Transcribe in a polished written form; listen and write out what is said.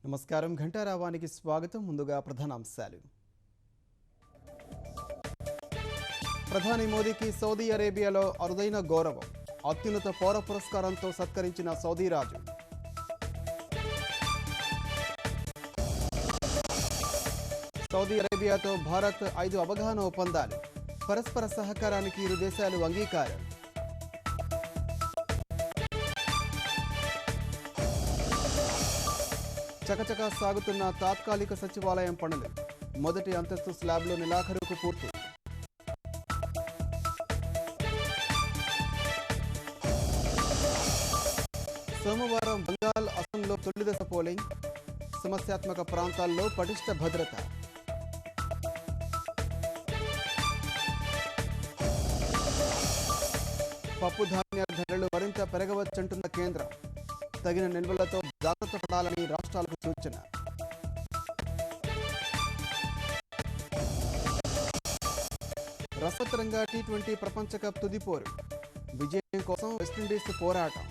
నమస్కారం ఘంటారావానికి స్వాగతం. ముందుగా ప్రధానాంశాలు. ప్రధాని మోదీకి సౌదీ అరేబియాలో అరుదైన గౌరవం. అత్యున్నత పౌర పురస్కారంతో సత్కరించిన సౌదీ రాజు. సౌదీ అరేబియాతో భారత్ 5 అవగాహన ఒప్పందాలు. పరస్పర సహకారానికి ఇరు దేశాలు అంగీకారం. చకచకా సాగుతున్న తాత్కాలిక సచివాలయం పనులు. మొదటి అంతస్తు స్లాబ్లో నెలాఖరుకు పూర్తి. సోమవారం బంగాల్, అసోంలో తొలిదశ పోలింగ్. సమస్యాత్మక ప్రాంతాల్లో పటిష్ట భద్రత. పప్పు ధాన్యాల ధరలు మరింత పెరగవచ్చంటున్న కేంద్రం. తగిన నిల్వలతో జాగ్రత్త పడాలని రాష్ట్రాలకు సూచన. రసవత్తరంగా టీ20 ప్రపంచ కప్ తుది పోరు. విజయం కోసం వెస్టిండీస్ పోరాటం.